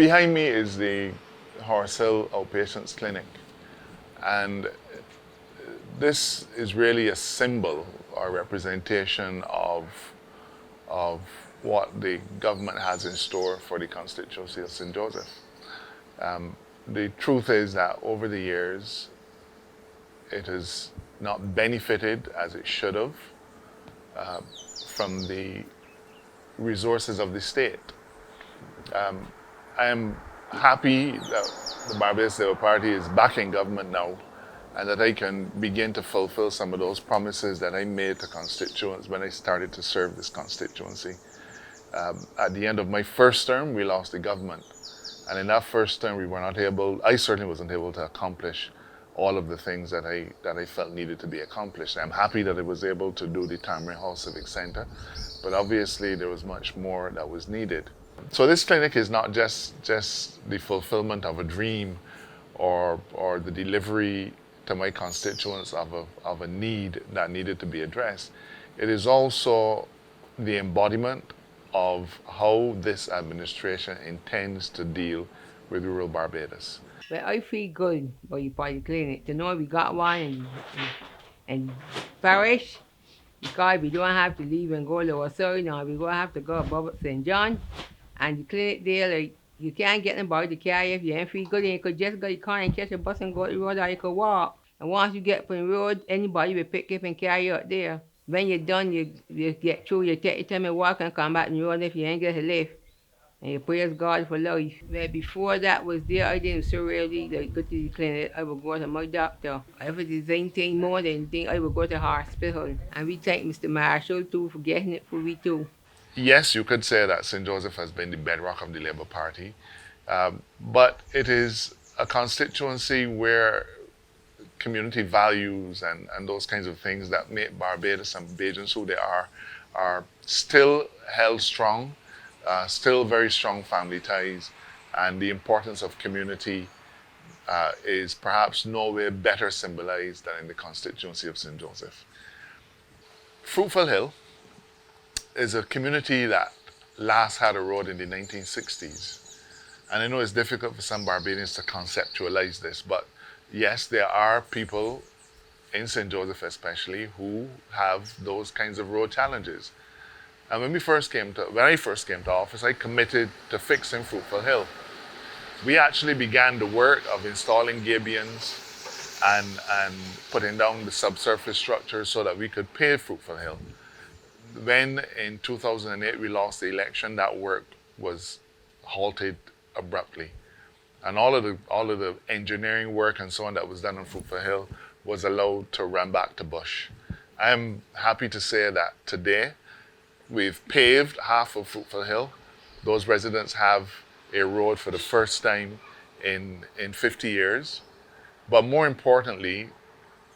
Behind me is the Horse Hill Outpatients Clinic, and this is really a symbol or representation of what the government has in store for the constituency of St. Joseph. The truth is that over the years, it has not benefited as it should have from the resources of the state. I am happy that the Barbados Labour Party is back in government now, and that I can begin to fulfill some of those promises that I made to constituents when I started to serve this constituency. At the end of my first term, we lost the government. And in that first term, I certainly wasn't able to accomplish all of the things that I felt needed to be accomplished. I'm happy that I was able to do the Tamarind Hall Civic Center, but obviously there was much more that was needed. So this clinic is not just the fulfillment of a dream or the delivery to my constituents of a need that needed to be addressed. It is also the embodiment of how this administration intends to deal with rural Barbados. Well, I feel good about the polyclinic to know we got one in parish, because we don't have to leave and go lower side now. We don't have to go above St. John. And the clinic there, like, you can't get nobody to carry if you ain't feel good. And you could just go to the car and catch a bus and go to the road, or you could walk. And once you get up on the road, anybody will pick you up and carry you out there. When you're done, you get through, you take your time and walk and come back on the road if you ain't get a lift. And you praise God for life. Well, before that was there, I didn't so really like, go to the clinic. I would go to my doctor. If it is anything more than anything, I would go to the hospital. And we thank Mr. Marshall too for getting it for we too. Yes, you could say that St. Joseph has been the bedrock of the Labour Party, but it is a constituency where community values and those kinds of things that make Barbados and Bajans who they are still held strong, still very strong family ties, and the importance of community is perhaps nowhere better symbolized than in the constituency of St. Joseph. Fruitful Hill is a community that last had a road in the 1960s. And I know it's difficult for some Barbadians to conceptualize this, but yes, there are people in St. Joseph especially who have those kinds of road challenges. And when I first came to office, I committed to fixing Fruitful Hill. We actually began the work of installing gabions and putting down the subsurface structures so that we could pave Fruitful Hill. When in 2008 we lost the election, that work was halted abruptly. And all of the engineering work and so on that was done on Fruitful Hill was allowed to run back to bush. I'm happy to say that today we've paved half of Fruitful Hill. Those residents have a road for the first time in 50 years. But more importantly,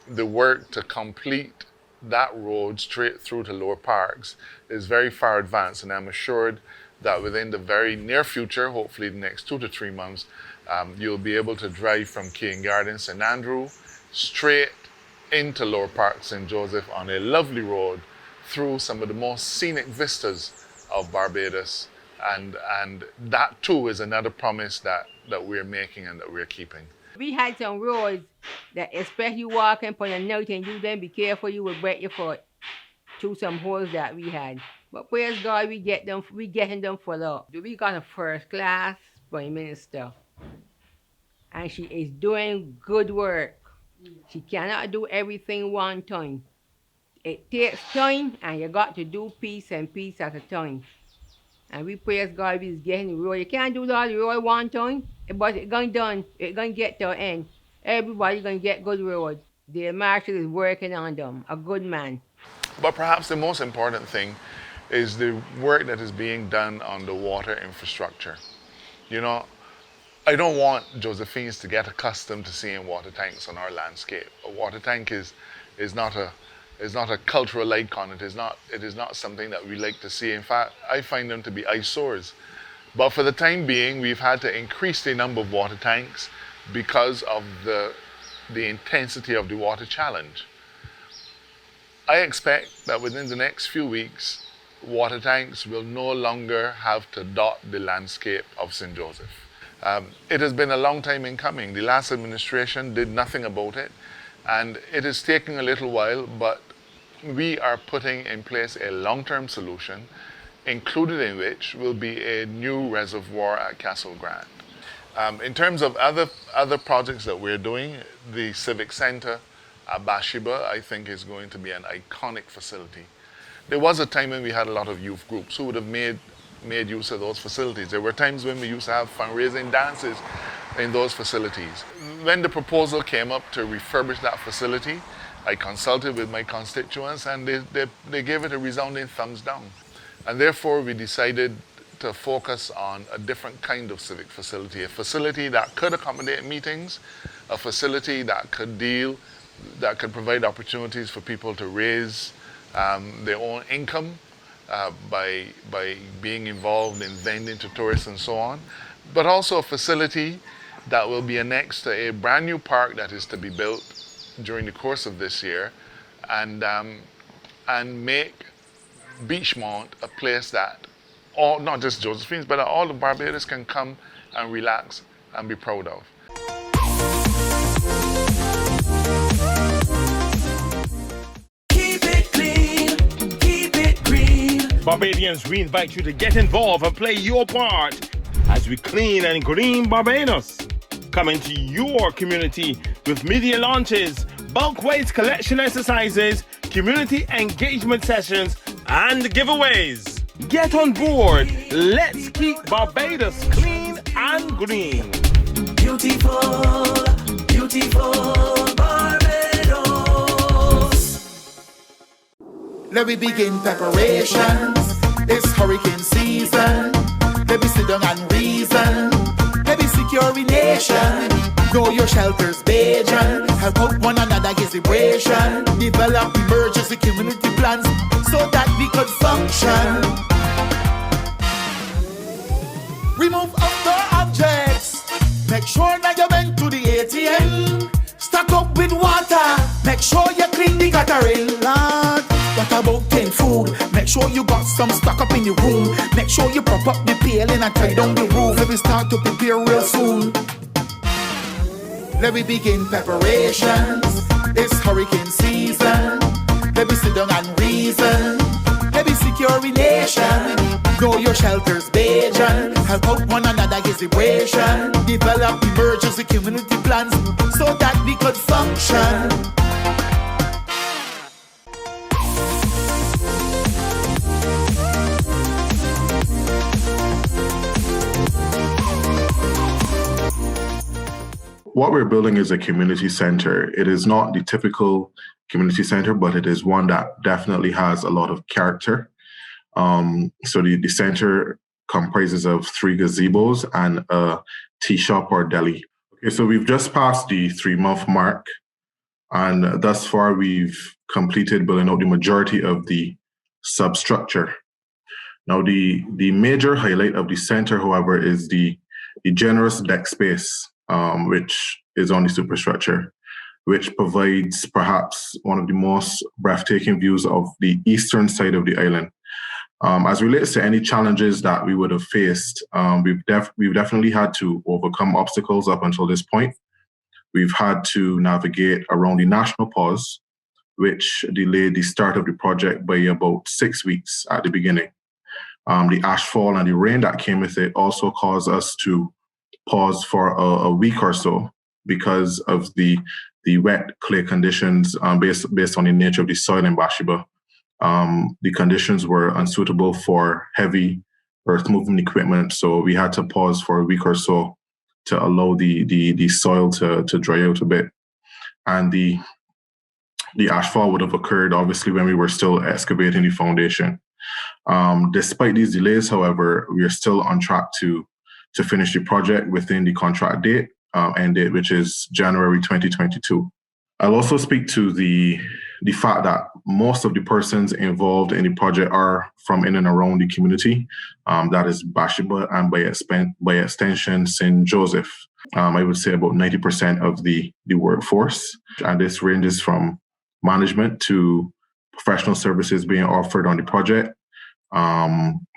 the work to complete that road straight through to Lower Parks is very far advanced, and I'm assured that within the very near future, hopefully the next 2 to 3 months, you'll be able to drive from Keane Garden, St. Andrew, straight into Lower Parks, St. Joseph on a lovely road through some of the most scenic vistas of Barbados. And that too is another promise that we're making and that we're keeping. We had some roads that, especially walking for the night, and you then be careful, you will break your foot through some holes that we had. But praise God, we getting them full up. We got a first class Prime Minister, and she is doing good work. She cannot do everything one time. It takes time, and you got to do piece and piece at a time. And we praise God, we's getting the road. You can't do all the road one time, but it's going done. It's going to get to the end. Everybody's going to get good road. The marshal is working on them, a good man. But perhaps the most important thing is the work that is being done on the water infrastructure. You know, I don't want Josephines to get accustomed to seeing water tanks on our landscape. A water tank is not a cultural icon. It is not something that we like to see. In fact, I find them to be eyesores. But for the time being, we've had to increase the number of water tanks because of the intensity of the water challenge. I expect that within the next few weeks, water tanks will no longer have to dot the landscape of St. Joseph. It has been a long time in coming. The last administration did nothing about it, and it is taking a little while, but we are putting in place a long-term solution, included in which will be a new reservoir at Castle Grant. In terms of other projects that we're doing, the Civic Center at Bathsheba, I think, is going to be an iconic facility. There was a time when we had a lot of youth groups who would have made use of those facilities. There were times when we used to have fundraising dances in those facilities. When the proposal came up to refurbish that facility, I consulted with my constituents, and they gave it a resounding thumbs down. And therefore, we decided to focus on a different kind of civic facility, a facility that could accommodate meetings, a facility that could provide opportunities for people to raise their own income by being involved in vending to tourists and so on, but also a facility that will be annexed to a brand new park that is to be built during the course of this year, and make Beachmont a place that all, not just Josephine's, but all the Barbados can come and relax and be proud of. Keep it clean, keep it green. Barbadians, we invite you to get involved and play your part as we clean and green Barbados. Come into your community with media launches, bulk waste collection exercises, community engagement sessions, and giveaways. Get on board. Let's keep Barbados clean and green. Beautiful, beautiful Barbados. Let me begin preparations. It's hurricane season. Let me sit down and reason. Let me secure a nation. Know your shelters, Bajan. Help out one another, get vibration. Develop emergency community plans so that we could function. Remove outdoor objects. Make sure that you went to the ATM. Stock up with water. Make sure you clean the guttering lot. What about canned food? Make sure you got some stock up in your room. Make sure you prop up the paling and tie down the roof. Let me start to prepare real soon. Let me begin preparations. It's hurricane season. Let me sit down and reason. Let me secure a nation. Know your shelters, Bajan. Help out one another, get vibration. Develop emergency community plans so that we could function. What we're building is a community center. It is not the typical community center, but it is one that definitely has a lot of character. So the center comprises of 3 gazebos and a tea shop or deli. Okay, so we've just passed the 3-month mark, and thus far we've completed building out the majority of the substructure. Now, the major highlight of the center, however, is the generous deck space, which is on the superstructure, which provides perhaps one of the most breathtaking views of the eastern side of the island. As relates to any challenges that we would have faced, we've definitely had to overcome obstacles up until this point. We've had to navigate around the national pause, which delayed the start of the project by about 6 weeks at the beginning. The ashfall and the rain that came with it also caused us to pause for a week or so because of the wet clay conditions based on the nature of the soil in Bathsheba. The conditions were unsuitable for heavy earth moving equipment, so we had to pause for a week or so to allow the soil to dry out a bit. And the ashfall would have occurred obviously when we were still excavating the foundation. Despite these delays, however, we are still on track to finish the project within the contract date, end date, which is January 2022. I'll also speak to the fact that most of the persons involved in the project are from in and around the community. That is Bathsheba and by extension, St. Joseph. I would say about 90% of the workforce. And this ranges from management to professional services being offered on the project,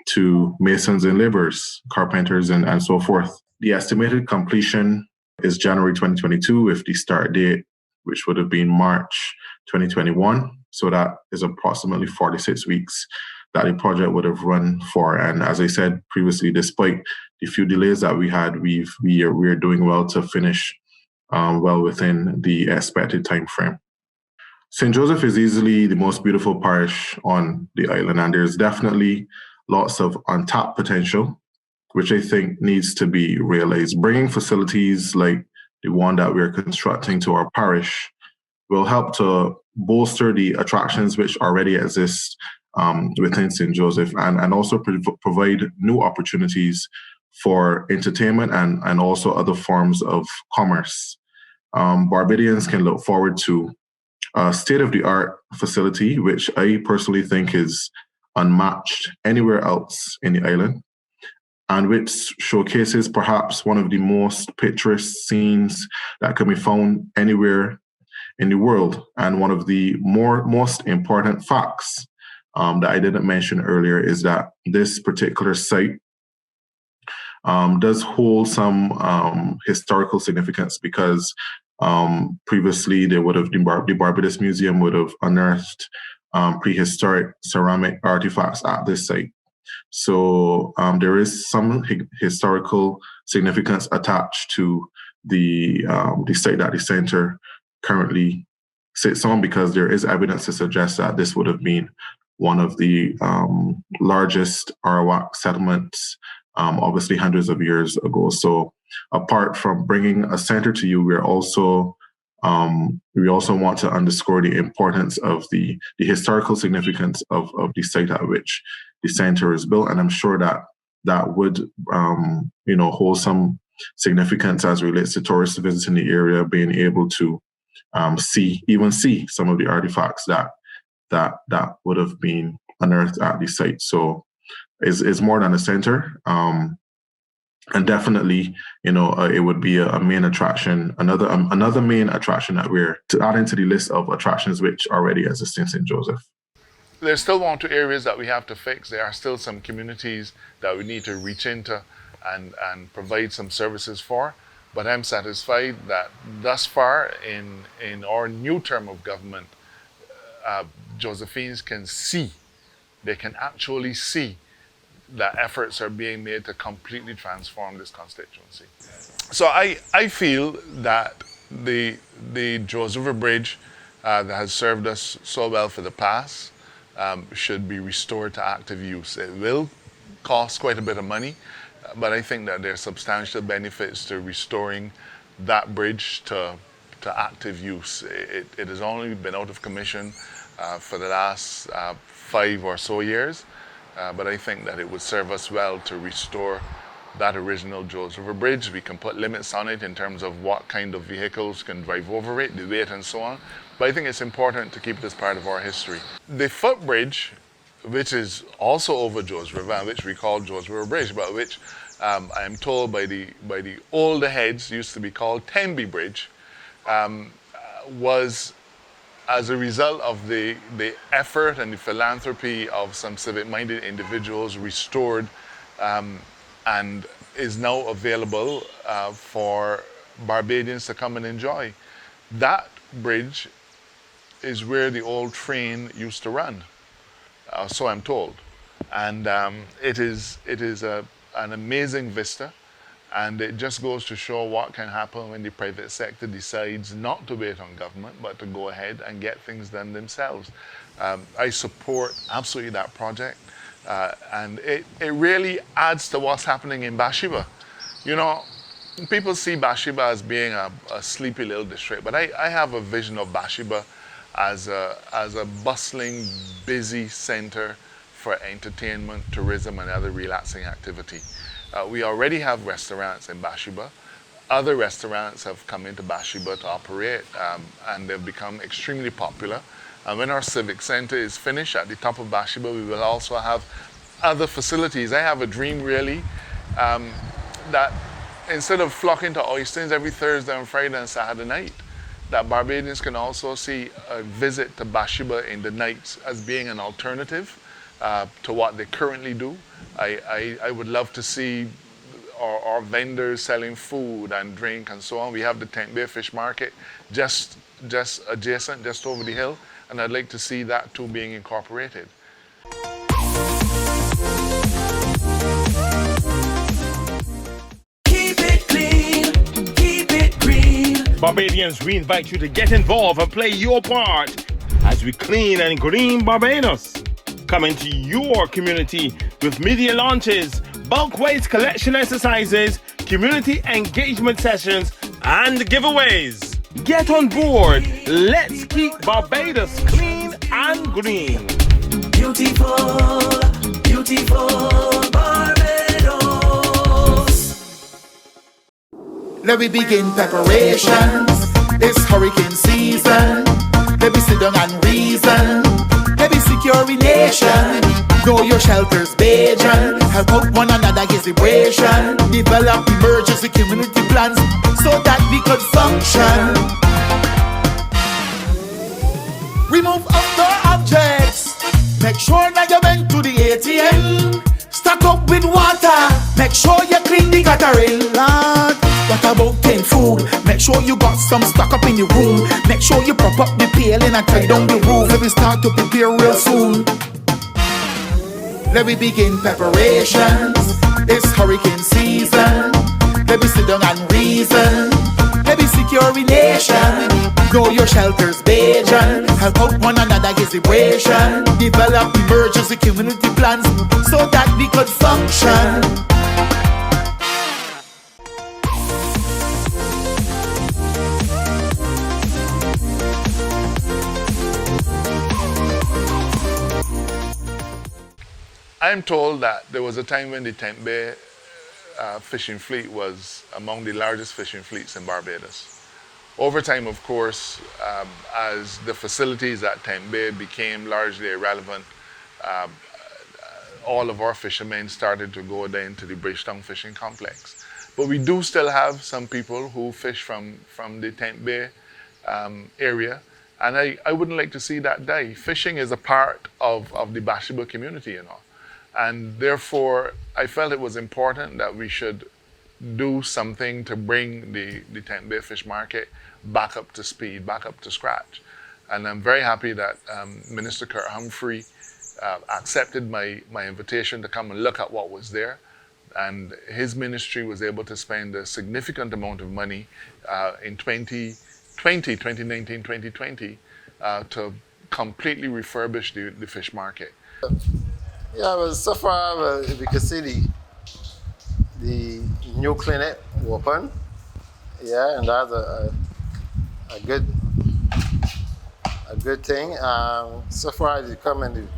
to masons and laborers, carpenters, and so forth. The estimated completion is January 2022 with the start date, which would have been March 2021. So that is approximately 46 weeks that the project would have run for. And as I said previously, despite the few delays that we had, we're doing well to finish well within the expected time frame. St. Joseph is easily the most beautiful parish on the island, and there's definitely lots of untapped potential, which I think needs to be realized. Bringing facilities like the one that we're constructing to our parish will help to bolster the attractions which already exist within St. Joseph, and also provide new opportunities for entertainment and also other forms of commerce. Barbadians can look forward to a state-of-the-art facility, which I personally think is unmatched anywhere else in the island, and which showcases perhaps one of the most picturesque scenes that can be found anywhere in the world. And one of the most important facts that I didn't mention earlier is that this particular site does hold some historical significance, because previously the Barbados Museum would have unearthed prehistoric ceramic artifacts at this site. So there is some historical significance attached to the site that the center currently sits on, because there is evidence to suggest that this would have been one of the largest Arawak settlements, obviously hundreds of years ago. So apart from bringing a center to you, we also want to underscore the importance of the historical significance of the site at which the center is built. And I'm sure that would hold some significance as relates to tourists visiting the area, being able to see some of the artifacts that would have been unearthed at the site. So it's more than a center. And definitely, it would be a main attraction, another main attraction that we're to add into the list of attractions which already exist in St. Joseph. There's still 1 or 2 areas that we have to fix. There are still some communities that we need to reach into and provide some services for. But I'm satisfied that thus far in our new term of government, Josephines they can actually see that efforts are being made to completely transform this constituency. So I feel that the Joes River Bridge that has served us so well for the past should be restored to active use. It will cost quite a bit of money, but I think that there are substantial benefits to restoring that bridge to active use. It has only been out of commission for the last 5 or so years, but I think that it would serve us well to restore that original Joes River Bridge. We can put limits on it in terms of what kind of vehicles can drive over it, the weight and so on, but I think it's important to keep it as part of our history. The footbridge, which is also over Joes River, and which we call Joes River Bridge, but which I am told by the older heads used to be called Tenby Bridge, was as a result of the effort and the philanthropy of some civic-minded individuals restored and is now available for Barbadians to come and enjoy. That bridge is where the old train used to run, so I'm told. And it is an amazing vista, and it just goes to show what can happen when the private sector decides not to wait on government, but to go ahead and get things done themselves. I support absolutely that project, and it really adds to what's happening in Bathsheba. People see Bathsheba as being a sleepy little district, but I have a vision of Bathsheba as a bustling, busy center for entertainment, tourism, and other relaxing activity. We already have restaurants in Bathsheba. Other restaurants have come into Bathsheba to operate, and they've become extremely popular. And when our civic center is finished at the top of Bathsheba, we will also have other facilities. I have a dream, really, that instead of flocking to Oystons every Thursday and Friday and Saturday night, that Barbadians can also see a visit to Bathsheba in the nights as being an alternative to what they currently do. I would love to see or vendors selling food and drink and so on. We have the Tent Bay Fish Market just adjacent, just over the hill, and I'd like to see that too being incorporated. Keep it clean, keep it green. Barbadians, we invite you to get involved and play your part as we clean and green Barbados. Come into your community with media launches, bulk waste collection exercises, community engagement sessions, and giveaways. Get on board. Let's keep Barbados clean and green. Beautiful, beautiful Barbados. Let me begin preparations. It's hurricane season. Let me sit down and reason. Let me secure a nation. Know your shelters, Bajan. Help out one another, get vibration. Develop emergency community plans so that we could function. Remove outdoor objects. Make sure that you went to the ATM. Stock up with water. Make sure you clean the guttering lot. What about clean food? Make sure you got some stock up in your room. Make sure you prop up the paling and tie down the roof. Let me start to prepare real soon. Let me begin preparations. It's hurricane season. Let me sit down and reason. Let me secure a nation. Know your shelters, Bajan. Help out one another, get vibration. Develop emergency community plans so that we could function. I'm told that there was a time when the Tent Bay fishing fleet was among the largest fishing fleets in Barbados. Over time, of course, as the facilities at Tent Bay became largely irrelevant, all of our fishermen started to go down to the Bridgetown Fishing Complex. But we do still have some people who fish from the Tent Bay area, and I wouldn't like to see that die. Fishing is a part of the Bashaba community, you know. And therefore, I felt it was important that we should do something to bring the Tent Bay Fish Market back up to speed, back up to scratch. And I'm very happy that Minister Kurt Humphrey accepted my invitation to come and look at what was there. And his ministry was able to spend a significant amount of money in 2019, 2020, to completely refurbish the fish market. Yeah, well, so far we can see the new clinic open. Yeah, and that's a good thing. So far they come and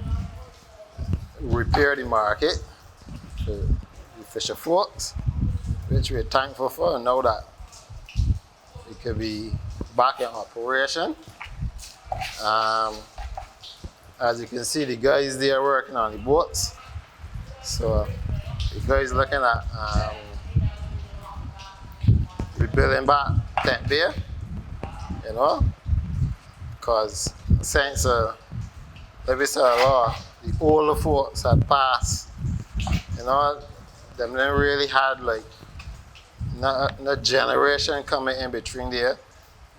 repair the market, the fisher forks, which we're thankful for. And now that it could be back in operation. As you can see, the guys there working on the boats. So the guys looking at rebuilding back Tent Bay, you know, because since let me say the older folks had passed, you know, them didn't really had like no generation coming in between there.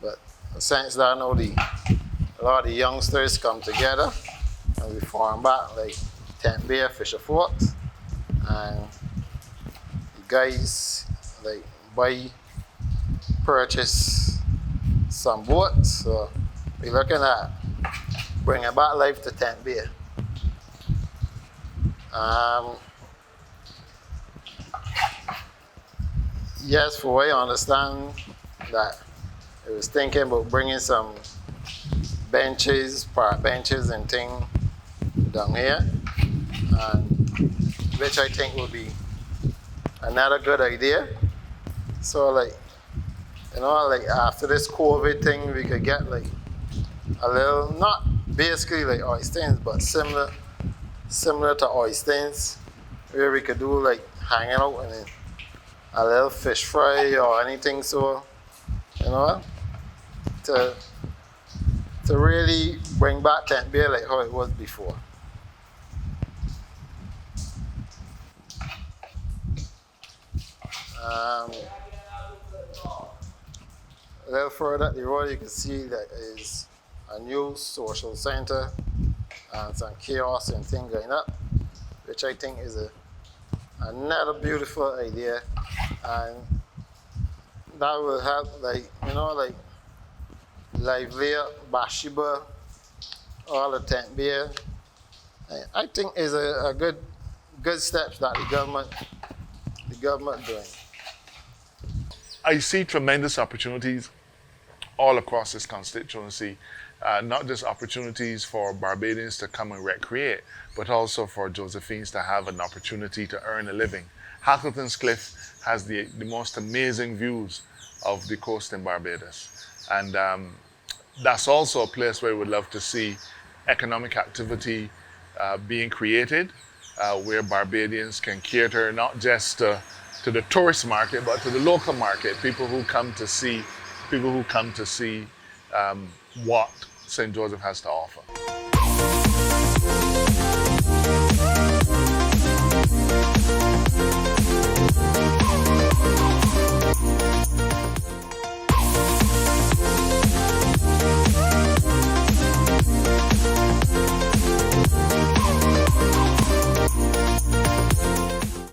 But since that now a lot of the youngsters come together and we form back like Tent Bay Fisher Forks, and the guys like purchase some boats. So we're looking at bringing back life to Tent Bay. Yes, for what I understand that I was thinking about bringing some benches, park benches and things down here, and which I think would be another good idea. So like, you know, like after this COVID thing, we could get like a little, not basically like oysters, but similar to oysters, where we could do like hanging out and a little fish fry or anything. So, you know, to really bring back Tent Bay like how it was before. A little further up the road, you can see that is a new social center and some kiosks and things going up, which I think is another beautiful idea, and that will help, like, livelier Bathsheba, all the tent beer. I think is a good steps that the government doing. I see tremendous opportunities all across this constituency, not just opportunities for Barbadians to come and recreate, but also for Josephines to have an opportunity to earn a living. Hackleton's Cliff has the most amazing views of the coast in Barbados. And that's also a place where we would love to see economic activity being created, where Barbadians can cater not just to the tourist market, but to the local market, people who come to see what St. Joseph has to offer.